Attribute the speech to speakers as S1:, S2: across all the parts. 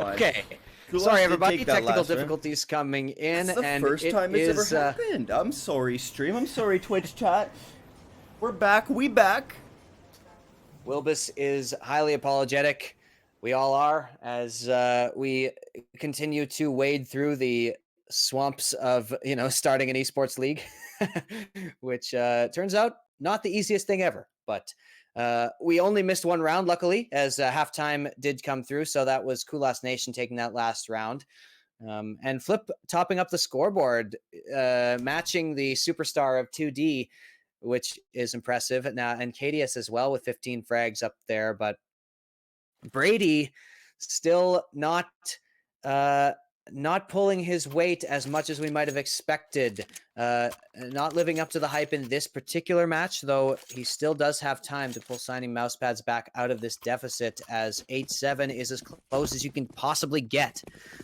S1: fine.
S2: Okay.
S1: Kulas
S2: Sorry,
S1: did
S2: everybody.
S1: take that
S2: Technical
S1: last round.
S2: difficulties coming in,
S1: It's the
S2: and
S1: first
S2: it
S1: time it's
S2: is,
S1: ever happened. I'm sorry, stream. I'm sorry, Twitch chat. We're back. We back.
S2: Wilbus is highly apologetic. We all are, as we continue to wade through the swamps of, starting an esports league, which turns out not the easiest thing ever. But we only missed one round, luckily, as halftime did come through. So that was Kulas Nation taking that last round. And Flip topping up the scoreboard, matching the superstar of 2D, which is impressive. Now, and KDS as well with 15 frags up there. But Bradyy still not pulling his weight as much as we might have expected. Not living up to the hype in this particular match, though he still does have time to pull signing Mousepads back out of this deficit, as 8-7 is as close as you can possibly get.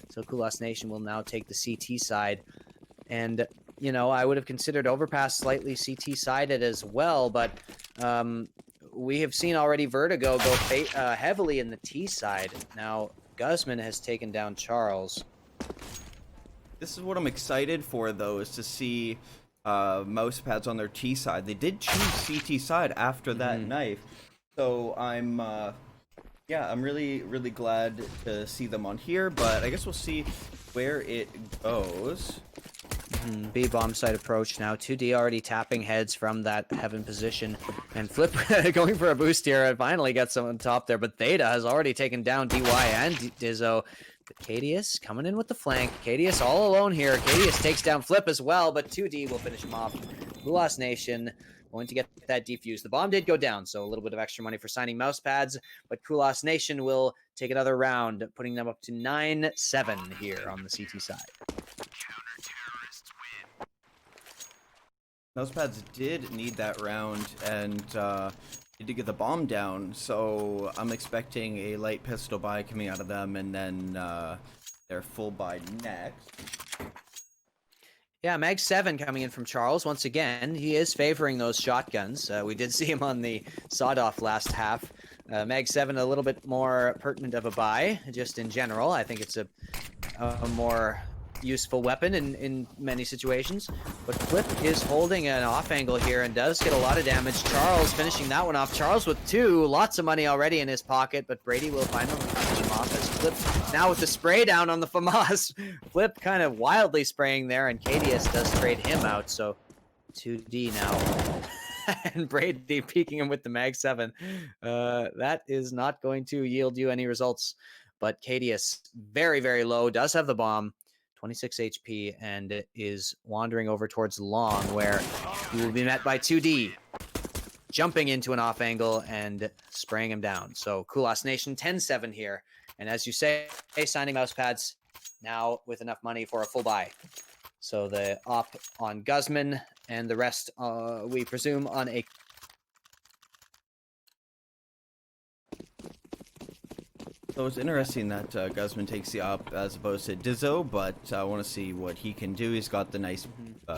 S2: So Kulas Nation will now take the CT side. And, I would have considered Overpass slightly CT-sided as well, but we have seen already Vertigo go heavily in the T side. Now, Guzman has taken down Charles.
S1: This is what I'm excited for, though, is to see Mousepads on their T side. They did choose CT side after that knife, so I'm really, really glad to see them on here. But I guess we'll see where it goes.
S2: B bomb site approach now. 2D already tapping heads from that heaven position, and Flip going for a boost here and finally gets someone on top there. But Theta has already taken down DY and Dizzo. But Cadius coming in with the flank. Cadius all alone here. Cadius takes down Flip as well, but 2D will finish him off. Kulas Nation going to get that defuse. The bomb did go down, so a little bit of extra money for signing Mousepads, but Kulas Nation will take another round, putting them up to 9-7 here on the CT side.
S1: Mousepads did need that round and need to get the bomb down, so I'm expecting a light pistol buy coming out of them, and then their full buy next.
S2: Yeah, Mag 7 coming in from Charles once again. He is favoring those shotguns. We did see him on the sawed-off last half. Mag 7 a little bit more pertinent of a buy, just in general. I think it's a more useful weapon in many situations. But Flip is holding an off angle here and does get a lot of damage. Charles finishing that one off. Charles with 2, lots of money already in his pocket, but Bradyy will finally finish him off as Flip now with the spray down on the FAMAS. Flip kind of wildly spraying there, and Cadius does trade him out, so 2D now. And Bradyy peeking him with the Mag 7. That is not going to yield you any results, but Cadius very, very low, does have the bomb. 26 HP, and is wandering over towards long, where he will be met by 2D, jumping into an off angle and spraying him down. So Kulas Nation 10-7 here, and as you say, signing Mousepads now with enough money for a full buy. So the op on Guzman, and the rest we presume on a...
S1: So it's interesting that Guzman takes the op as opposed to Dizzo, but I want to see what he can do. He's got the nice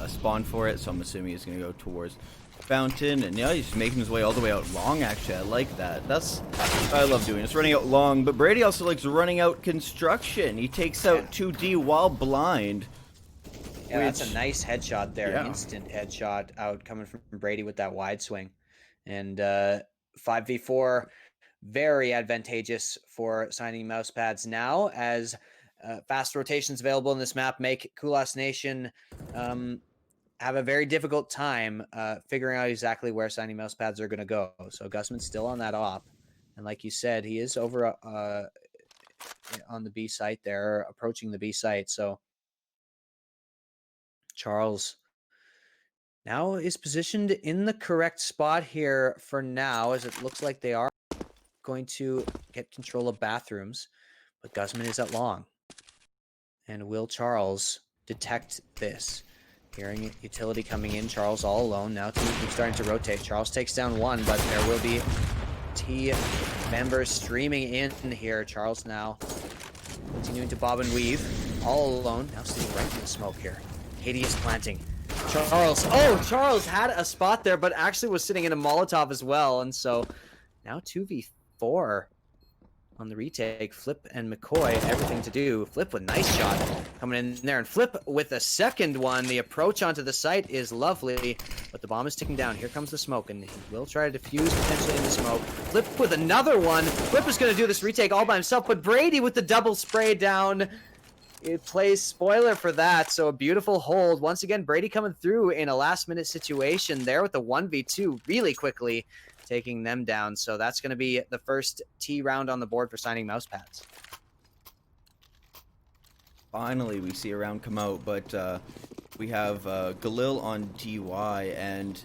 S1: spawn for it, so I'm assuming he's going to go towards Fountain. And yeah, he's making his way all the way out long, actually. I like that. That's what I love doing. It's running out long, but Bradyy also likes running out construction. He takes out 2D while blind.
S2: Yeah, that's a nice headshot there. Yeah. Instant headshot out coming from Bradyy with that wide swing. And 5v4... very advantageous for signing Mousepads now, as fast rotations available in this map make Kulas Nation have a very difficult time figuring out exactly where signing Mousepads are going to go. So Guzman's still on that op, and like you said, he is over on the B site there, approaching the B site. So Charles now is positioned in the correct spot here for now, as it looks like they are going to get control of bathrooms, but Guzman is at long. And will Charles detect this? Hearing utility coming in, Charles all alone. Now two starting to rotate. Charles takes down one, but there will be T members streaming in here. Charles now continuing to bob and weave, all alone. Now sitting right in the smoke here. Hideous planting. Charles, Charles had a spot there, but actually was sitting in a Molotov as well, and so now 2v4. on the retake. Flip and Mikkoy, everything to do. Flip with nice shot coming in there, and Flip with a second one. The approach onto the site is lovely, but the bomb is ticking down. Here comes the smoke, and he will try to defuse potentially in the smoke. Flip with another one. Flip is going to do this retake all by himself, but Bradyy with the double spray down. It plays spoiler for that, so a beautiful hold. Once again, Bradyy coming through in a last-minute situation there with the 1v2 really quickly, taking them down. So that's going to be the first T round on the board for signing Mousepads.
S1: Finally, we see a round come out, but we have Galil on DY, and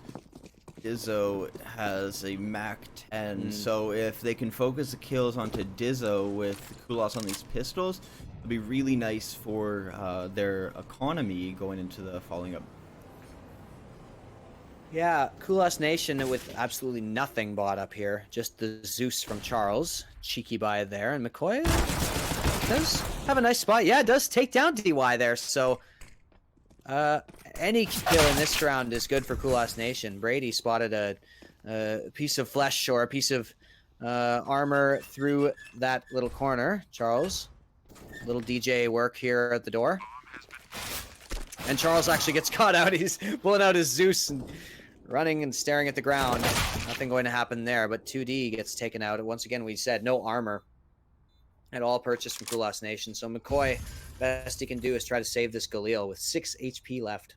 S1: Dizzo has a Mac 10. So if they can focus the kills onto Dizzo with Kulas on these pistols, it'll be really nice for their economy going into the following up.
S2: Yeah, Kulas Nation with absolutely nothing bought up here. Just the Zeus from Charles. Cheeky buy there. And Mikkoy does have a nice spot. Yeah, it does take down DY there. So any kill in this round is good for Kulas Nation. Bradyy spotted a piece of flesh or a piece of armor through that little corner. Charles, little DJ work here at the door. And Charles actually gets caught out. He's pulling out his Zeus and running and staring at the ground. Nothing going to happen there, but 2D gets taken out. Once again, we said no armor at all purchased from Kulas Nation. So Mikkoy, best he can do is try to save this Galil with 6 HP left.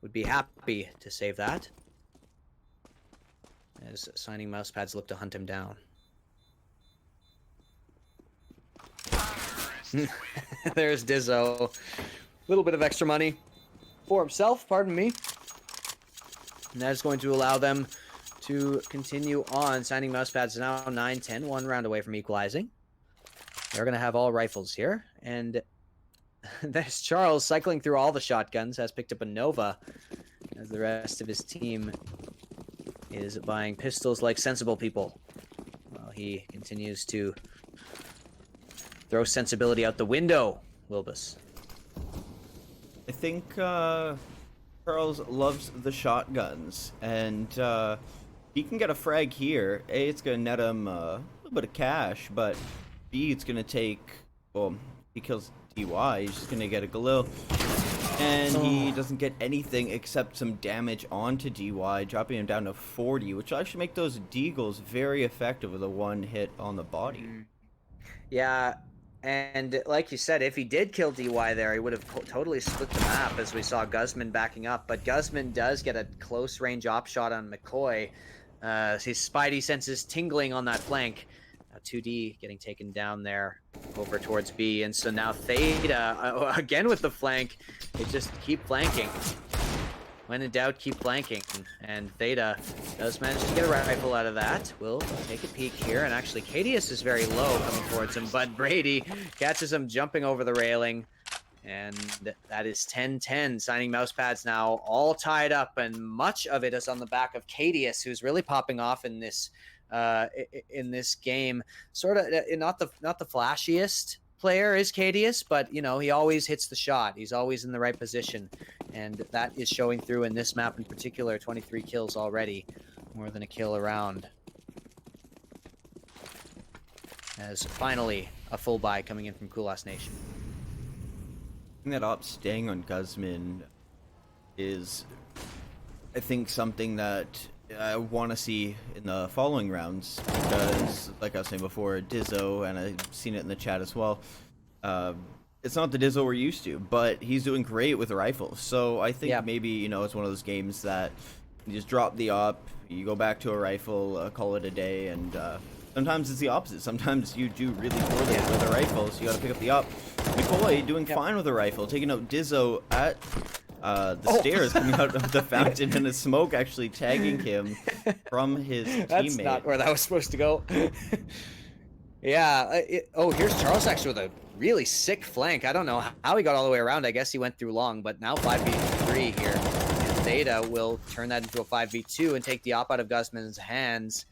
S2: Would be happy to save that, as signing Mousepads look to hunt him down. There's Dizzo. Little bit of extra money for himself, pardon me. And that is going to allow them to continue on. Signing Mousepads now 9-10, 1 round away from equalizing. They're going to have all rifles here. And there's Charles cycling through all the shotguns, has picked up a Nova, as the rest of his team is buying pistols like sensible people, while he continues to throw sensibility out the window. Wilbus.
S1: I think Charles loves the shotguns, and he can get a frag here. A, it's going to net him a little bit of cash, but B, it's going to take, well, he kills DY, he's just going to get a Galil, and he doesn't get anything except some damage onto DY, dropping him down to 40, which will actually make those deagles very effective with a one hit on the body.
S2: Yeah. And like you said, if he did kill DY there, he would have totally split the map, as we saw Guzman backing up. But Guzman does get a close range op shot on Mikkoy. His spidey senses tingling on that flank. 2D getting taken down there over towards B. And so now Theta, again with the flank, they just keep flanking. When in doubt, keep flanking. And Theta does manage to get a rifle out of that. We'll take a peek here. And actually, Cadius is very low coming towards him, but Bradyy catches him jumping over the railing. And that is 10-10. Signing Mousepads now all tied up, and much of it is on the back of Cadius, who's really popping off in this game. Sort of not the flashiest player is Cadius, but you know, he always hits the shot. He's always in the right position, and that is showing through in this map in particular. 23 kills already, more than a kill around. As finally a full buy coming in from Kulas Nation.
S1: That op staying on Guzman is, I think, something that I want to see in the following rounds, because, like I was saying before, Dizzo, and I've seen it in the chat as well, it's not the Dizzo we're used to, but he's doing great with the rifles. So I think maybe, you know, it's one of those games that you just drop the op, you go back to a rifle, call it a day, and sometimes it's the opposite. Sometimes you do really poorly with the rifles, you gotta pick up the op. Mikkoy doing fine with the rifle, taking out Dizzo at the stairs, coming out of the fountain, and the smoke actually tagging him from his teammate.
S2: That's not where that was supposed to go. Here's Charles actually with a really sick flank. I don't know how he got all the way around. I guess he went through long, but now 5v3 here. And Theta will turn that into a 5v2 and take the op out of Guzman's hands.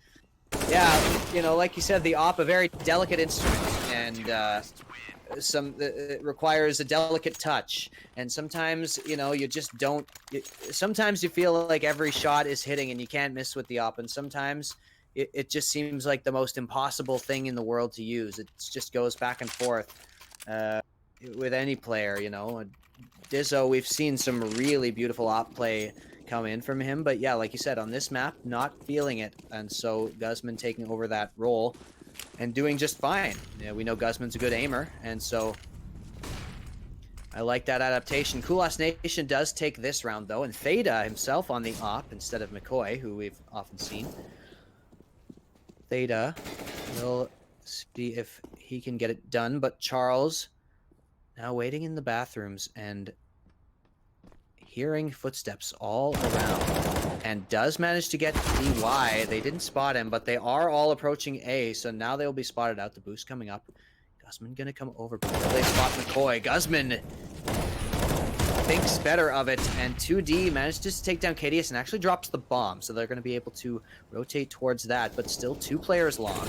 S2: Yeah, you know, like you said, the op, a very delicate instrument, and it requires a delicate touch, and sometimes, you know, you just don't. Sometimes you feel like every shot is hitting and you can't miss with the op, and sometimes it just seems like the most impossible thing in the world to use. It just goes back and forth with any player, you know. Dizzo, we've seen some really beautiful op play come in from him, but yeah, like you said, on this map, not feeling it, and so Guzman taking over that role and doing just fine. Yeah, we know Guzman's a good aimer, and so I like that adaptation. Kulas Nation does take this round, though, and Theta himself on the op instead of Mikkoy, who we've often seen. Theta will see if he can get it done, but Charles now waiting in the bathrooms and hearing footsteps all around, and does manage to get DY. They didn't spot him, but they are all approaching A, so now they will be spotted out. The boost coming up. Guzman gonna come over, but will they spot Mikkoy? Guzman thinks better of it, and 2D manages to take down KDS and actually drops the bomb, so they're going to be able to rotate towards that, but still 2 players long.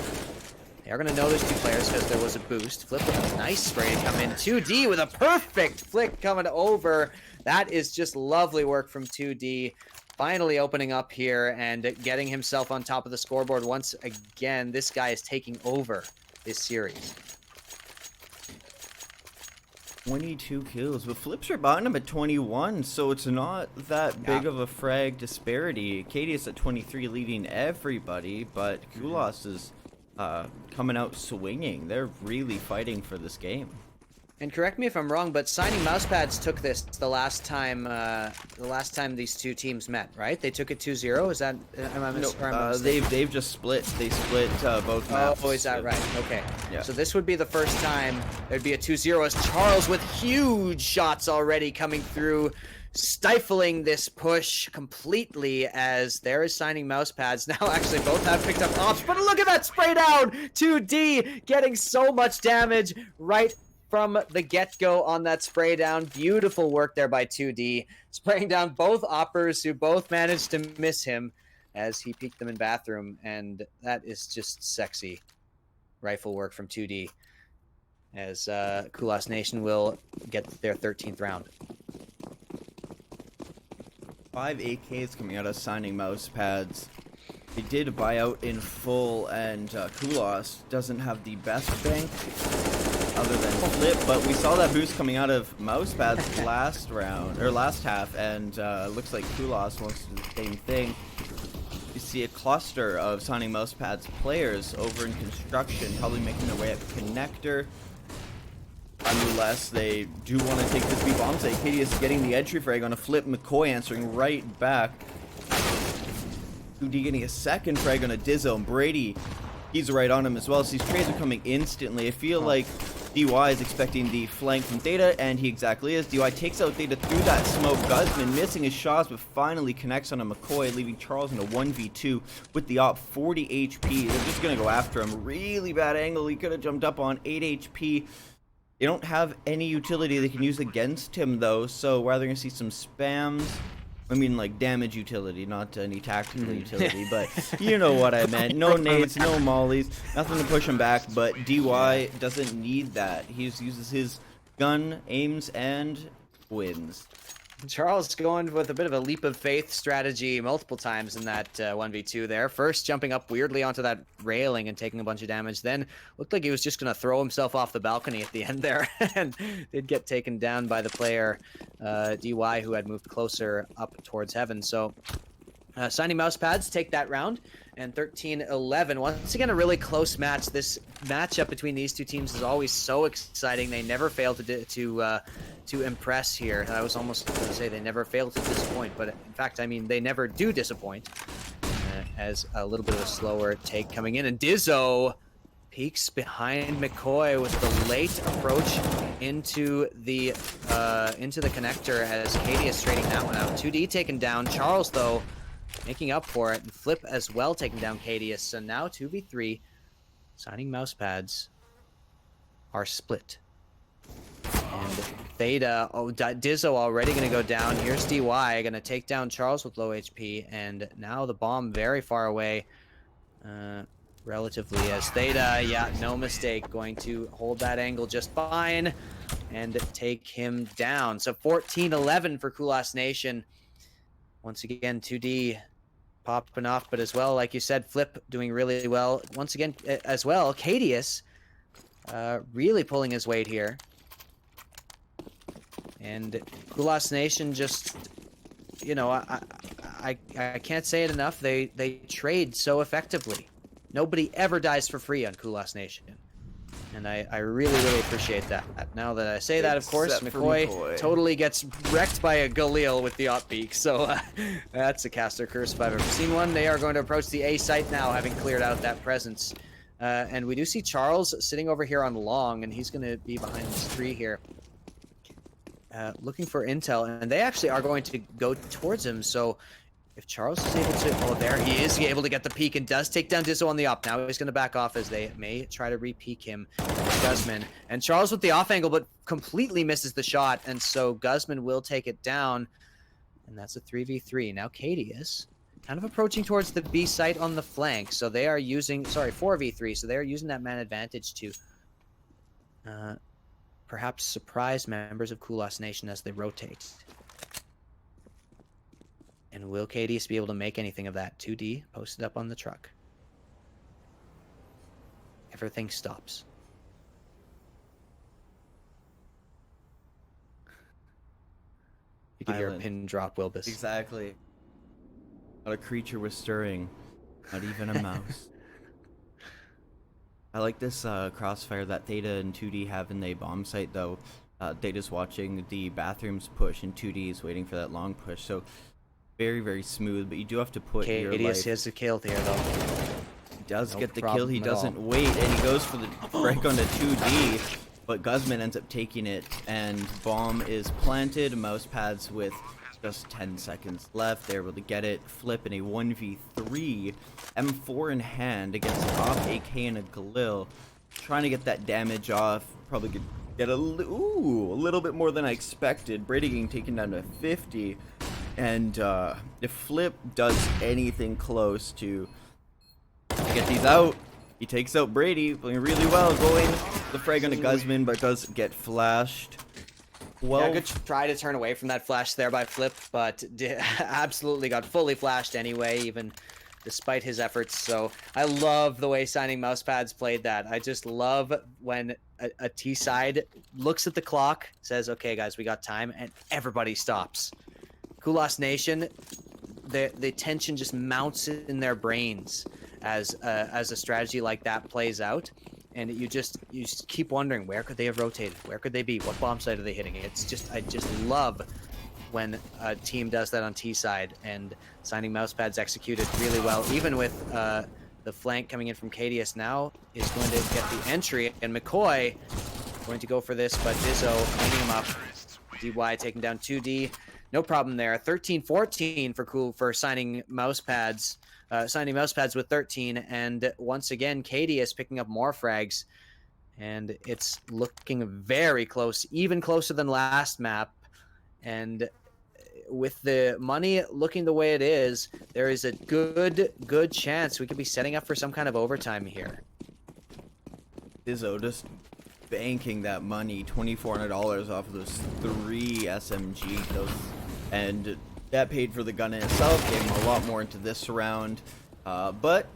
S2: They are going to know there's 2 players because there was a boost. Flip with a nice spray to come in. 2D with a perfect flick coming over. That is just lovely work from 2D. Finally opening up here and getting himself on top of the scoreboard once again. This guy is taking over this series.
S1: 22 kills, but Flips are behind him at 21, so it's not that big of a frag disparity. Katie is at 23 leading everybody, but Kulas is coming out swinging. They're really fighting for this game.
S2: And correct me if I'm wrong, but signing Mousepads took this the last time these 2 teams met, right? They took it 2-0. Is that
S1: they've just split. They split both maps.
S2: Oh, is that right? Okay.
S1: Yeah.
S2: So this would be the first time there'd be a 2-0 as Charles with huge shots already coming through, stifling this push completely as there is signing Mousepads. Now actually both have picked up ops, but look at that spray down! 2D getting so much damage right from the get-go on that spray down. Beautiful work there by 2D, spraying down both oppers who both managed to miss him as he peeked them in bathroom, and that is just sexy rifle work from 2D as Kulas Nation will get their 13th round.
S1: 5 AKs coming out of signing Mousepads. They did a buyout in full, and Kulas doesn't have the best bank other than Flip, but we saw that boost coming out of Mousepads last half, and looks like Kulas wants to do the same thing. You see a cluster of signing Mousepads players over in construction, probably making their way up connector. Unless they do want to take this B bomb. AKD is getting the entry frag on a Flip. Mikkoy answering right back. 2D getting a second frag on a Dizzo, and Bradyy, he's right on him as well. So these trades are coming instantly. I feel like DY is expecting the flank from Theta, and he exactly is. DY takes out Theta through that smoke. Guzman missing his shots, but finally connects on a Mikkoy, leaving Charles in a 1v2 with the op 40 HP. They're just going to go after him. Really bad angle. He could have jumped up on 8 HP. They don't have any utility they can use against him, though, so we're either going to see some spams. I mean, like, damage utility, not any tactical utility, but you know what I meant. No nades, no mollies, nothing to push him back, but DY doesn't need that. He just uses his gun, aims, and wins.
S2: Charles going with a bit of a leap of faith strategy multiple times in that 1v2 there. First jumping up weirdly onto that railing and taking a bunch of damage. Then looked like he was just going to throw himself off the balcony at the end there and did get taken down by the player DY, who had moved closer up towards heaven. So signing Mousepads take that round, and 13-11. Once again, a really close match. This matchup between these 2 teams is always so exciting. They never fail to impress here. I was almost going to say they never fail to disappoint, but in fact, I mean, they never do disappoint. As a little bit of a slower take coming in, and Dizzo peeks behind Mikkoy with the late approach into the connector as Katie is straightening that one out. 2D taken down. Charles, though, making up for it, and Flip as well taking down Cadius. So now 2v3, signing Mousepads are split. And Theta, Dizzo already going to go down. Here's DY going to take down Charles with low HP, and now the bomb very far away, relatively, as Theta, yeah, no mistake, going to hold that angle just fine and take him down. So 14-11 for Kulas Nation. Once again, 2D popping off, but as well, like you said, Flip doing really well. Once again, as well, Cadius really pulling his weight here. And Kulas Nation just, you know, I can't say it enough. They trade so effectively. Nobody ever dies for free on Kulas Nation. And I really, really appreciate that. Now that I say that, of course, Mikkoy totally gets wrecked by a Galil with the op peak. So that's a caster curse if I've ever seen one. They are going to approach the A site now, having cleared out that presence. And we do see Charles sitting over here on long, and he's going to be behind this tree here. Looking for intel, and they actually are going to go towards him. So if Charles is able to, oh, there he is able to get the peek and does take down Dizzo on the op. Now he's going to back off as they may try to re-peek him. Guzman and Charles with the off angle, but completely misses the shot, and so Guzman will take it down, and that's a 3v3. Now Cadius kind of approaching towards the B site on the flank, so they are using, sorry, 4v3, so they are using that man advantage to perhaps surprise members of Kulas Nation as they rotate. And will Cadius be able to make anything of that? 2D posted up on the truck. Everything stops. You can hear a pin drop, Wilbus.
S1: Exactly. Not a creature was stirring. Not even a mouse. I like this crossfire that Theta and 2D have in the bomb site, though. Theta's watching the bathrooms push, and 2D is waiting for that long push. So very, very smooth, but you do have to put your life.
S2: Cadius has the kill here, though.
S1: He does get the kill. He doesn't wait, and he goes for the break onto 2D, but Guzman ends up taking it, and bomb is planted. Mousepads with just 10 seconds left. They're able to get it. Flip in a 1v3. M4 in hand against an off AK and a Galil. Trying to get that damage off. Probably could get a little bit more than I expected. Bradyy getting taken down to 50. And if Flip does anything close to get these out, he takes out Bradyy, playing really well, going the frag onto Guzman, but does get flashed.
S2: Yeah, good try to turn away from that flash there by Flip, but absolutely got fully flashed anyway, even despite his efforts. So I love the way Signing Mousepads played that. I just love when a T side looks at the clock, says, okay, guys, we got time, and everybody stops. Kulas Nation, the tension just mounts in their brains as a strategy like that plays out, and you just keep wondering, where could they have rotated? Where could they be? What bomb site are they hitting? It's just, I just love when a team does that on T side, and Signing Mousepads executed really well, even with the flank coming in from Cadius. Now is going to get the entry, and Mikkoy going to go for this, but Dizzo cleaning him up. DY taking down 2D. No problem there. 13-14 for Signing Mousepads. Signing Mousepads with 13, and once again, Cadius picking up more frags, and it's looking very close, even closer than last map. And with the money looking the way it is, there is a good chance we could be setting up for some kind of overtime here.
S1: Dizzo just banking that money, $2,400 off of those 3 SMG kills, and that paid for the gun in itself, gave him a lot more into this round. But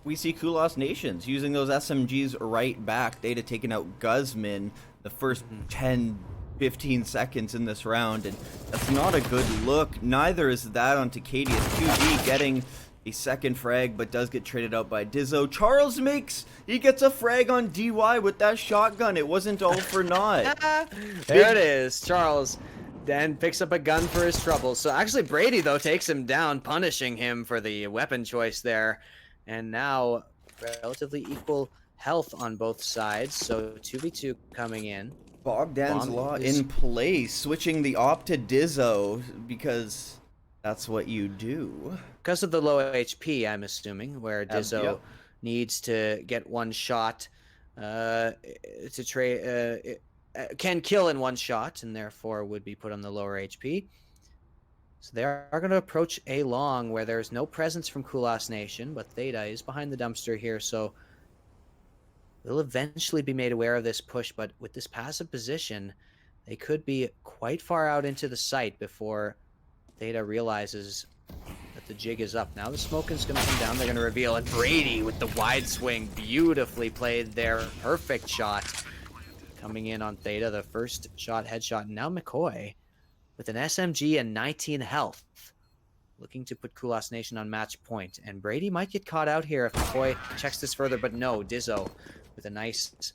S1: we see Kulas Nations using those SMGs right back. They'd have taken out Guzman the first 10-15 seconds in this round, and that's not a good look. Neither is that onto Cadius. 2D getting a second frag, but does get traded out by Dizzo. Charles he gets a frag on DY with that shotgun. It wasn't all for naught.
S2: There it is. Charles then picks up a gun for his trouble. So actually Bradyy, though, takes him down, punishing him for the weapon choice there. And now relatively equal health on both sides. So 2v2 coming in.
S1: Bogdan's Law in place, switching the op to Dizzo because that's what you do.
S2: Because of the low HP, I'm assuming, where Dizzo needs to get one shot to trade. Can kill in one shot, and therefore would be put on the lower HP. So they are going to approach A long, where there's no presence from Kulas Nation, but Theta is behind the dumpster here, so they'll eventually be made aware of this push. But with this passive position, they could be quite far out into the site before Theta realizes that the jig is up. Now the smoke is going to come down. They're going to reveal it. Bradyy with the wide swing. Beautifully played there. Perfect shot. Coming in on Theta. The first shot, headshot. And now Mikkoy with an SMG and 19 health. Looking to put Kulas Nation on match point. And Bradyy might get caught out here if Mikkoy checks this further. But no, Dizzo with a nice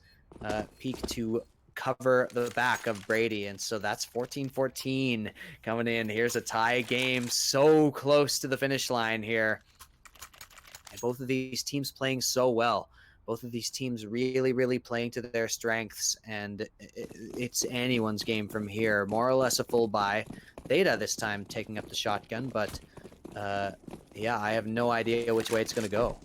S2: peek to cover the back of Bradyy. And so that's 14-14 coming in. Here's a tie game. So close to the finish line here. And both of these teams playing so well. Both of these teams really, really playing to their strengths, and it's anyone's game from here. More or less a full buy. Theta this time taking up the shotgun, but yeah, I have no idea which way it's going to go.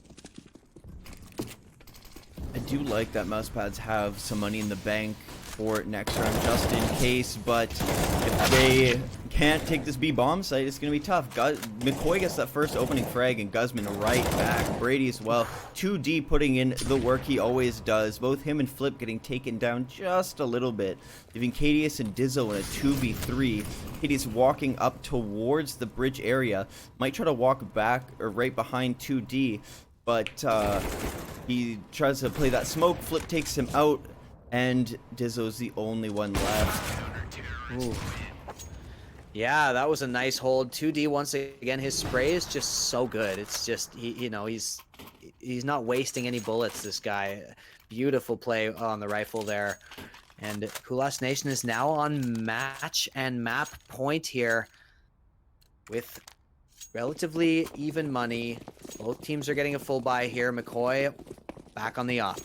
S1: I do like that Mousepads have some money in the bank for next round just in case, but if they can't take this B bomb site, it's going to be tough. Mikkoy gets that first opening frag and Guzman right back. Bradyy as well. 2D putting in the work he always does. Both him and Flip getting taken down just a little bit, leaving Cadius and Dizzo in a 2v3. Cadius walking up towards the bridge area. Might try to walk back or right behind 2D, but he tries to play that smoke. Flip takes him out, and Dizzo's the only one left.
S2: Ooh. Yeah, that was a nice hold. 2D once again. His spray is just so good. It's just he's not wasting any bullets. This guy, beautiful play on the rifle there. And Kulas Nation is now on match and map point here with relatively even money. Both teams are getting a full buy here. Mikkoy back on the op.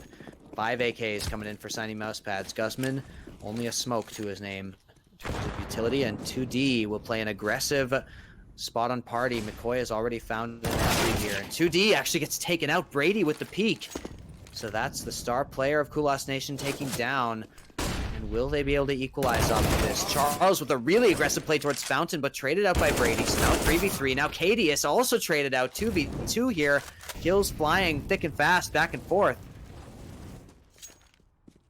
S2: 5 AKs coming in for signing Mousepads. Guzman, only a smoke to his name in terms of utility, and 2D will play an aggressive spot on party. Mikkoy has already found an entry here, and 2D actually gets taken out. Bradyy with the peek. So that's the star player of Kulas Nation taking down. And will they be able to equalize off of this? Charles with a really aggressive play towards Fountain, but traded out by Bradyy. So now 3v3. Now Cadius also traded out. 2v2 here. Kills flying thick and fast, back and forth.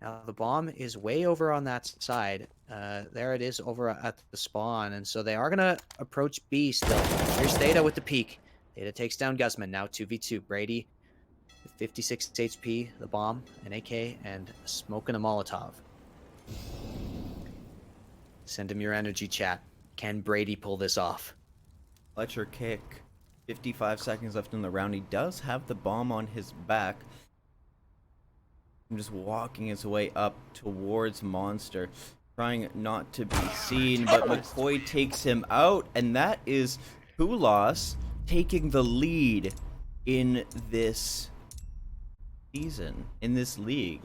S2: Now the bomb is way over on that side. There it is over at the spawn. And so they are going to approach B still. Here's Theta with the peek. Theta takes down Guzman. Now 2v2. Bradyy with 56 HP, the bomb, an AK, and a smoke and a Molotov. Send him your energy, chat. Can Bradyy pull this off?
S1: Fletcher kick. 55 seconds left in the round. He does have the bomb on his back. I'm just walking his way up towards Monster, trying not to be seen, but Mikkoy takes him out, and that is Kulas taking the lead in this season, in this league.